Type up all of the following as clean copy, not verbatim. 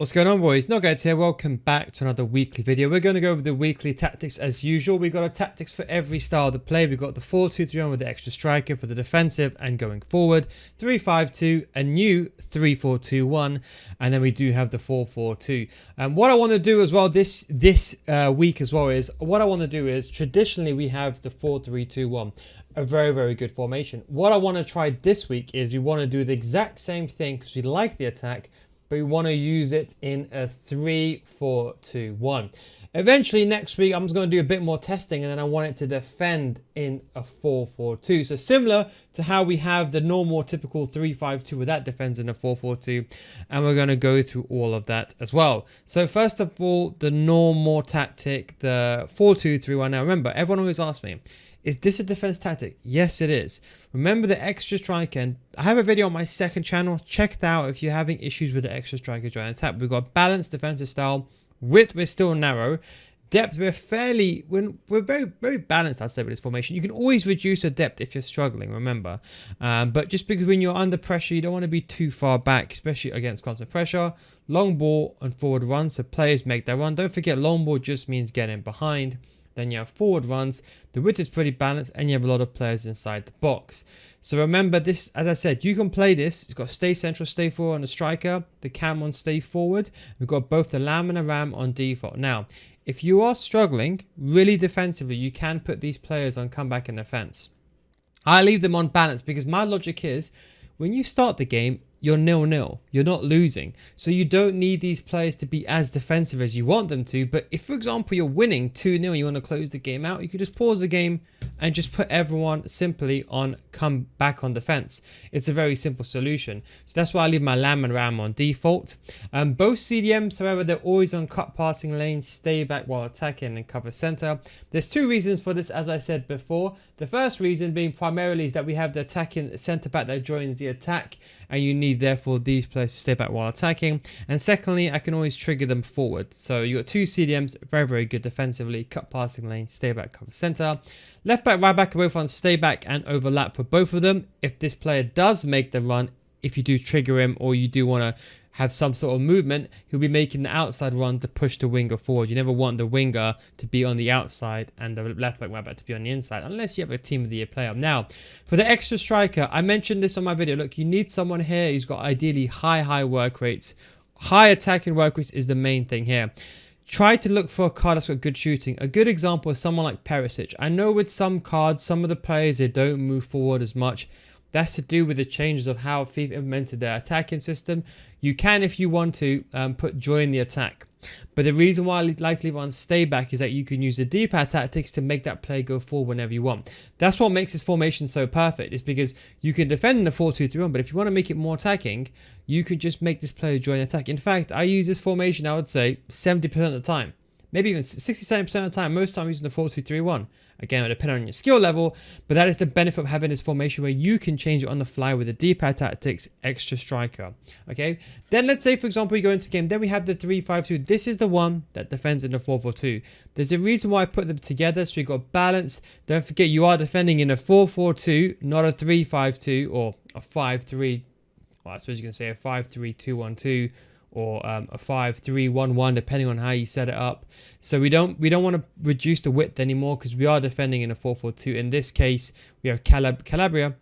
What's going on, boys? Nogats here. Welcome back to another weekly video. We're going to go over the weekly tactics as usual. We've got a tactics for every style of the play. We've got the 4-2-3-1 with the extra striker for the defensive and going forward, 3-5-2, a new 3-4-2-1, and then we do have the 4-4-2. And what I want to do as well this week as well is traditionally we have the 4-3-2-1. A very good formation. What I want to try this week is we want to do the exact same thing because we like the attack, but we want to use it in a 3-4-2-1. Eventually next week I'm just going to do a bit more testing, and then I want it to defend in a 4-4-2. So similar to how we have the normal typical 3-5-2 with that defends in a 4-4-2, and we're going to go through all of that as well. So first of all, the normal tactic, the 4-2-3-1. Now remember, everyone always asks me, is this a defense tactic? Yes, it is. Remember the extra striker, and I have a video on my second channel. Check that out if you're having issues with the extra striker joint attack. We've got balanced defensive style. Width, we're still narrow. Depth, we're very balanced, I'd say, with this formation. You can always reduce the depth if you're struggling, remember. But just because when you're under pressure, you don't want to be too far back, especially against constant pressure. Long ball and forward run, so players make their run. Don't forget, long ball just means getting behind. Then you have forward runs, the width is pretty balanced, and you have a lot of players inside the box. So remember this, as I said, you can play this. It's got stay central, stay forward on the striker, the cam on stay forward. We've got both the lamb and the ram on default. Now, if you are struggling really defensively, you can put these players on comeback and defense. I leave them on balance because my logic is when you start the game, you're 0-0. You're not losing. So you don't need these players to be as defensive as you want them to. But if, for example, you're winning 2-0 and you want to close the game out, you could just pause the game and just put everyone simply on come back on defense. It's a very simple solution. So that's why I leave my lamb and ram on default. Both CDMs, however, they're always on cut passing lane, stay back while attacking, and cover center. There's two reasons for this, as I said before. The first reason being primarily is that we have the attacking center back that joins the attack, and you need therefore these players to stay back while attacking. And secondly, I can always trigger them forward. So you got two CDMs, very good defensively, cut passing lane, stay back, cover center. Left back, right back are both on stay back and overlap for both of them. If this player does make the run, if you do trigger him or you do want to have some sort of movement, he'll be making the outside run to push the winger forward. You never want the winger to be on the outside and the left back, right back to be on the inside, unless you have a team of the year player. Now, for the extra striker, I mentioned this on my video. Look, you need someone here who's got ideally high work rates. High attacking work rates is the main thing here. Try to look for a card that's got good shooting. A good example is someone like Perisic. I know with some cards, some of the players, they don't move forward as much. That's to do with the changes of how FIFA implemented their attacking system. You can, if you want to, put join the attack. But the reason why I like to leave on stay back is that you can use the D-pad tactics to make that play go forward whenever you want. That's what makes this formation so perfect, is because you can defend in the 4-2-3-1, but if you want to make it more attacking, you could just make this player join the attack. In fact, I use this formation, I would say, 70% of the time. Maybe even 60-70% of the time. Most time I'm using the 4-2-3-1. Again, depending on your skill level, but that is the benefit of having this formation where you can change it on the fly with the D-pad tactics, extra striker. Okay, then let's say, for example, we go into the game, then we have the 3-5-2. This is the one that defends in the 4-4-2. There's a reason why I put them together, so we got balance. Don't forget, you are defending in a 4-4-2, not a 3-5-2 or a 5-3. Well, I suppose you can say a 5-3-2-1-2. Or a 5-3-1-1, depending on how you set it up. So we don't want to reduce the width anymore because we are defending in a 4-4-2. In this case, we have Calabria.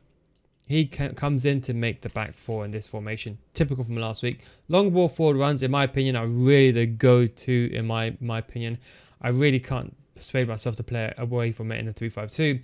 He comes in to make the back four in this formation, typical from last week. Long ball forward runs, in my opinion, are really the go-to. In my opinion, I really can't persuade myself to play away from it in a 3-5-2.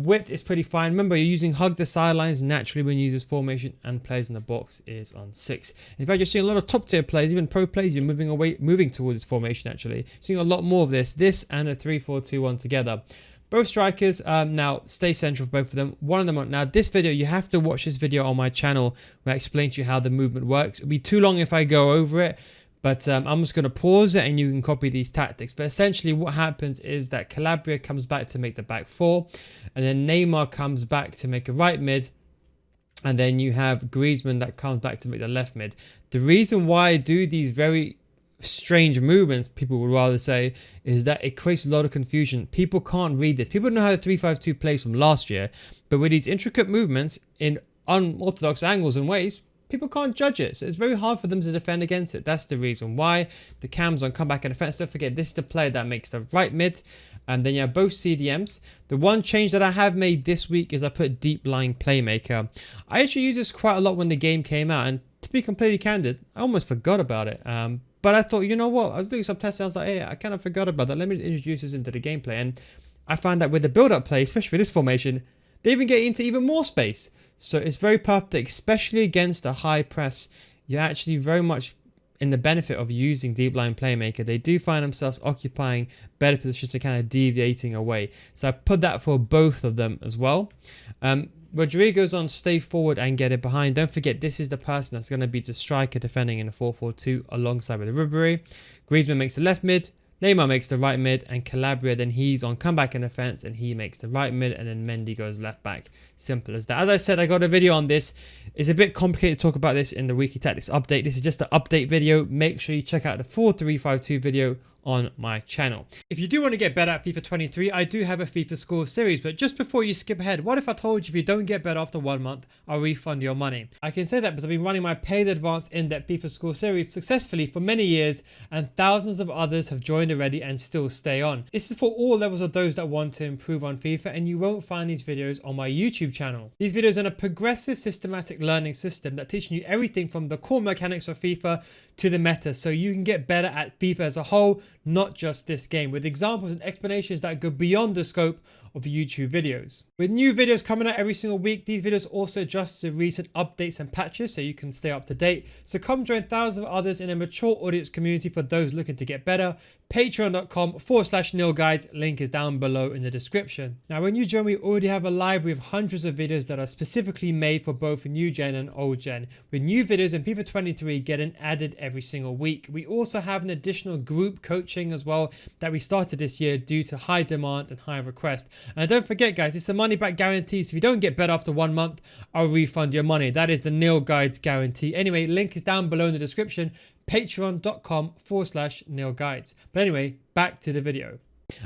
Width is pretty fine. Remember, you're using hug the sidelines naturally when you use this formation, and players in the box is on 6. In fact, you're seeing a lot of top tier players, even pro players, you're moving towards this formation actually. Seeing a lot more of this and a 3-4-2-1 together. Both strikers now stay central for both of them. One of them on. Now this video, you have to watch this video on my channel where I explain to you how the movement works. It'll be too long if I go over it. But I'm just going to pause it and you can copy these tactics. But essentially what happens is that Calabria comes back to make the back four. And then Neymar comes back to make a right mid. And then you have Griezmann that comes back to make the left mid. The reason why I do these very strange movements, people would rather say, is that it creates a lot of confusion. People can't read this. People know how the 3-5-2 plays from last year. But with these intricate movements in unorthodox angles and ways, people can't judge it. So it's very hard for them to defend against it. That's the reason why. The cams on comeback and defense. Don't forget, this is the player that makes the right mid. And then you have both CDMs. The one change that I have made this week is I put deep lying playmaker. I actually used this quite a lot when the game came out. And to be completely candid, I almost forgot about it. But I thought, you know what? I was doing some testing. I was like, hey, I kind of forgot about that. Let me introduce this into the gameplay. And I found that with the build-up play, especially with this formation, they even get into even more space. So it's very perfect, especially against a high press. You're actually very much in the benefit of using deep line playmaker. They do find themselves occupying better positions and kind of deviating away. So I put that for both of them as well. Rodrigo's on stay forward and get it behind. Don't forget, this is the person that's going to be the striker defending in a 4-4-2 alongside with Ribery. Griezmann makes the left mid. Neymar makes the right mid, and Calabria, then he's on comeback and defense and he makes the right mid, and then Mendy goes left back. Simple as that. As I said, I got a video on this. It's a bit complicated to talk about this in the weekly tactics update. This is just an update video. Make sure you check out the 4-3-5-2 video on my channel. If you do want to get better at FIFA 23, I do have a FIFA School Series, but just before you skip ahead, what if I told you if you don't get better after 1 month, I'll refund your money? I can say that because I've been running my paid advanced in-depth FIFA School Series successfully for many years, and thousands of others have joined already and still stay on. This is for all levels of those that want to improve on FIFA, and you won't find these videos on my YouTube channel. These videos are a progressive systematic learning system that teaches you everything from the core mechanics of FIFA to the meta, so you can get better at FIFA as a whole, not just this game, with examples and explanations that go beyond the scope of YouTube videos. With new videos coming out every single week, these videos also adjust to recent updates and patches so you can stay up to date. So come join thousands of others in a mature audience community for those looking to get better. Patreon.com/nilguides, link is down below in the description. Now when you join, we already have a library of hundreds of videos that are specifically made for both new gen and old gen, with new videos in FIFA 23 getting added every single week. We also have an additional group coaching as well that we started this year due to high demand and high request. And don't forget guys, it's a money back guarantee, so if you don't get better after 1 month, I'll refund your money. That is the Nil Guides guarantee. Anyway, link is down below in the description, patreon.com/nilguides. But anyway, back to the video.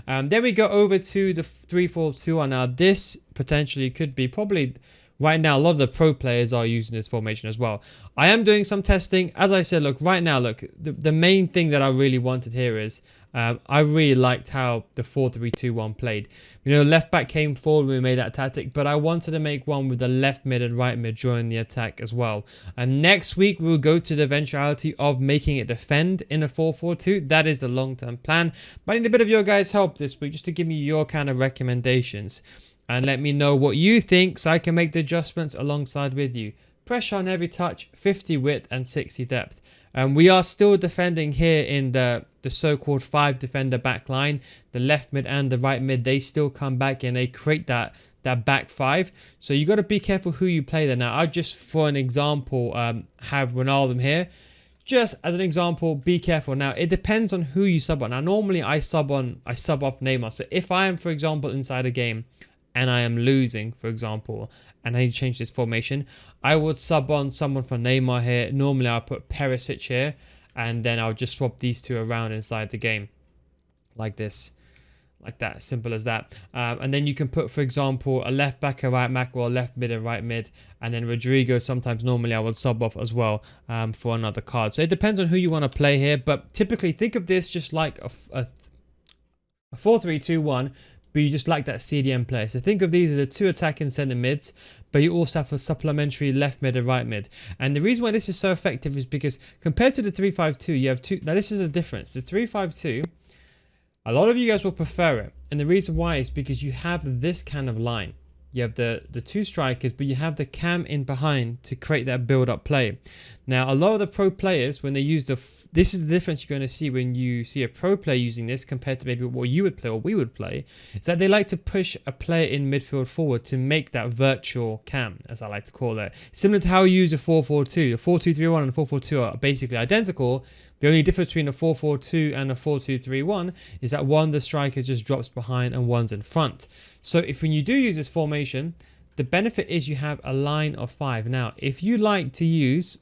Then we go over to the 3-4-2. Now this potentially could be probably right now, a lot of the pro players are using this formation as well. I am doing some testing. As I said, look, right now, look, the main thing that I really wanted here is I really liked how the 4-3-2-1 played. You know, left back came forward when we made that tactic, but I wanted to make one with the left mid and right mid during the attack as well. And next week, we'll go to the eventuality of making it defend in a 4-4-2. That is the long-term plan. But I need a bit of your guys' help this week just to give me your kind of recommendations. And let me know what you think so I can make the adjustments alongside with you. Pressure on every touch, 50 width and 60 depth. We are still defending here in the so-called 5 defender back line. The left mid and the right mid, they still come back and they create that back 5. So you got to be careful who you play there. Now, I just, for an example, have Ronaldo here. Just as an example, be careful. Now, it depends on who you sub on. Now, normally I sub off Neymar. So if I am, for example, inside a game and I am losing, for example, and I need to change this formation, I would sub on someone from Neymar here. Normally I'll put Perisic here, and then I'll just swap these two around inside the game like this, like that, simple as that. And then you can put, for example, a left back, a right back, or a left mid and right mid, and then Rodrigo sometimes normally I would sub off as well for another card. So it depends on who you want to play here, but typically think of this just like a 4-3-2-1, but you just like that CDM player. So think of these as the 2 attacking centre mids, but you also have a supplementary left mid and right mid. And the reason why this is so effective is because compared to the 3-5-2, you have 2. Now this is a difference. The 3-5-2, a lot of you guys will prefer it. And the reason why is because you have this kind of line. You have the 2 strikers, but you have the cam in behind to create that build-up play. Now, a lot of the pro players, when they use this is the difference you're going to see when you see a pro player using this compared to maybe what you would play or we would play, is that they like to push a player in midfield forward to make that virtual cam, as I like to call it. Similar to how you use a 4-4-2. The 4-2-3-1 and 4-4-2 are basically identical. The only difference between a 4-4-2 and a 4-2-3-1 is that one, the striker just drops behind and one's in front. So if when you do use this formation, the benefit is you have a line of 5. Now, if you like to use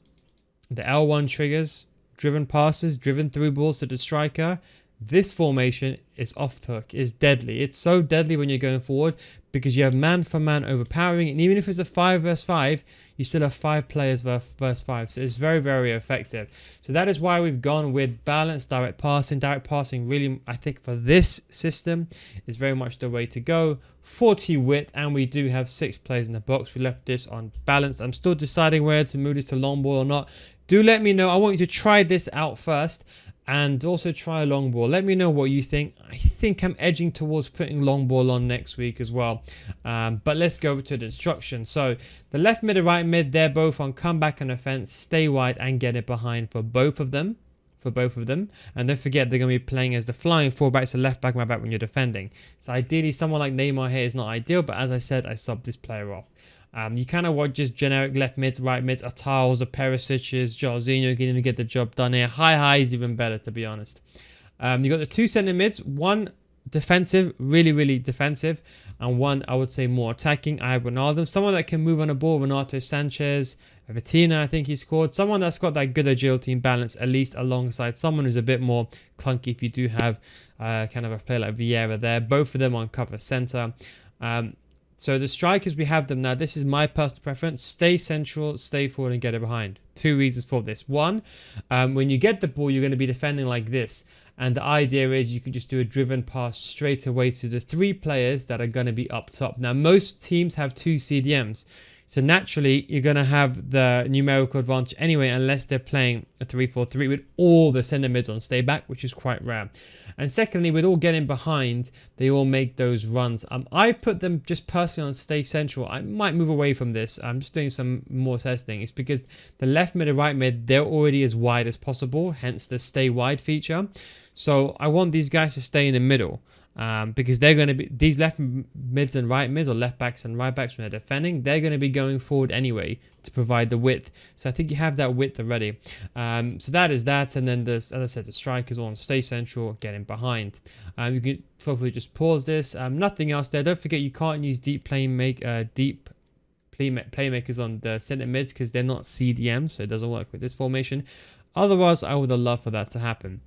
the L1 triggers, driven passes, driven through balls to the striker, this formation is off the hook, is deadly. It's so deadly when you're going forward because you have man for man overpowering, and even if it's a 5 versus 5, you still have 5 players versus 5, so it's very, very effective. So that is why we've gone with balanced direct passing. Direct passing really, I think for this system, is very much the way to go. 40 width, and we do have 6 players in the box. We left this on balanced. I'm still deciding whether to move this to long ball or not. Do let me know. I want you to try this out first and also try a long ball. Let me know what you think. I think I'm edging towards putting long ball on next week as well. But let's go over to the instructions. So the left mid and right mid, they're both on comeback and offense, stay wide and get it behind for both of them. And don't forget, they're going to be playing as the flying fullbacks, the left back, right back when you're defending. So ideally, someone like Neymar here is not ideal, but as I said, I subbed this player off. You kind of want just generic left mids, right mids, Atals, the Perisic's, Jorginho can even get the job done here. High is even better, to be honest. You got the 2 centre mids, one defensive, really defensive, and one I would say more attacking. I have Ronaldo, someone that can move on the ball. Renato Sanchez, Vitina, I think he scored. Someone that's got that good agility and balance, at least alongside someone who's a bit more clunky if you do have kind of a player like Vieira there. Both of them on cover centre. So the strikers, we have them now. This is my personal preference. Stay central, stay forward and get it behind. 2 reasons for this. One, when you get the ball, you're going to be defending like this. And the idea is you can just do a driven pass straight away to the 3 players that are going to be up top. Now, most teams have 2 CDMs. So naturally, you're going to have the numerical advantage anyway, unless they're playing a 3-4-3 with all the centre mids on stay back, which is quite rare. And secondly, with all getting behind, they all make those runs. I put them just personally on stay central. I might move away from this. I'm just doing some more testing. It's because the left mid and right mid, they're already as wide as possible, hence the stay wide feature. So I want these guys to stay in the middle. Because they're going to be, these left mids and right mids, or left backs and right backs when they're defending, they're going to be going forward anyway to provide the width. So I think you have that width already. So that is that. And then, as I said, the strikers on stay central, getting behind. You can hopefully just pause this. Nothing else there. Don't forget, you can't use deep playmakers on the centre mids because they're not CDMs, so it doesn't work with this formation. Otherwise, I would have loved for that to happen.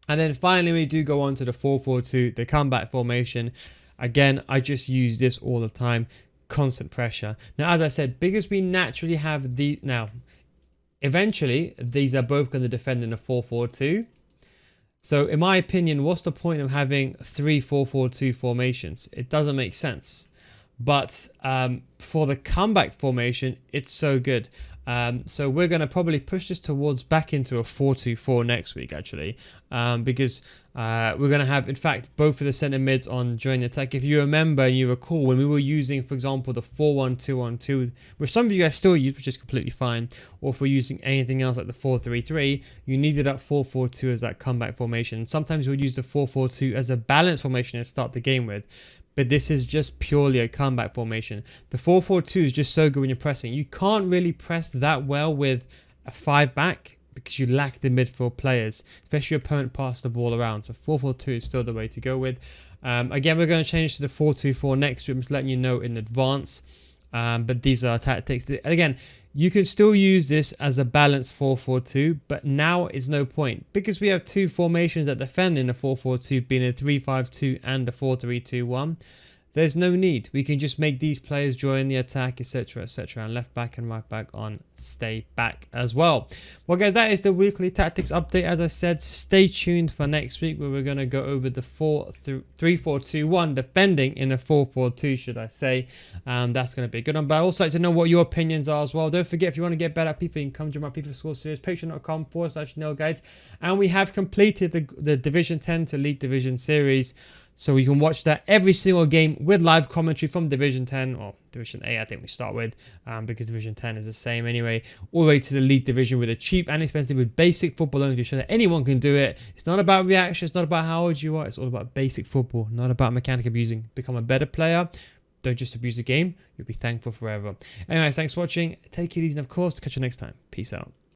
And then finally, we do go on to the 4-4-2, the comeback formation. Again, I just use this all the time. Constant pressure. Now, as I said, because we naturally have the... Now, eventually, these are both going to defend in a 4-4-2. So, in my opinion, what's the point of having 3 4-4-2 formations? It doesn't make sense. But for the comeback formation, it's so good. So we're going to probably push this towards back into a 4-2-4 next week, actually, because we're going to have, in fact, both of the centre mids on during the attack. If you remember and you recall, when we were using, for example, the 4-1-2-1-2, which some of you guys still use, which is completely fine, or if we're using anything else like the 4-3-3, you needed that 4-4-2 as that comeback formation. Sometimes we'll use the 4-4-2 as a balance formation to start the game with. But this is just purely a comeback formation. The 4-4-2 is just so good when you're pressing. You can't really press that well with a 5-back because you lack the midfield players, especially your opponent pass the ball around. So 4-4-2 is still the way to go with. Again, we're going to change to the 4-2-4 next week. I'm just letting you know in advance. But these are tactics. Again, you can still use this as a balanced 4-4-2, but now it's no point because we have 2 formations that defend in a 4-4-2, being a 3-5-2 and a 4-3-2-1. There's no need. We can just make these players join the attack, etc., etc., and left back and right back on stay back as well. Well, guys, that is the weekly tactics update. As I said, stay tuned for next week where we're going to go over the 3-4-2-1 defending in a 4-4-2, should I say. That's going to be a good one. But I'd also like to know what your opinions are as well. Don't forget, if you want to get better at FIFA, you can come join my FIFA School Series, patreon.com/nailguides. And we have completed the Division 10 to League Division Series. So you can watch that every single game with live commentary from Division 10 or Division 8, I think we start with, because Division 10 is the same anyway, all the way to the League Division with a cheap and expensive with basic football only to show that anyone can do it. It's not about reaction, it's not about how old you are, it's all about basic football, not about mechanic abusing. Become a better player, don't just abuse the game, you'll be thankful forever. Anyways, thanks for watching, take it easy, and of course, catch you next time. Peace out.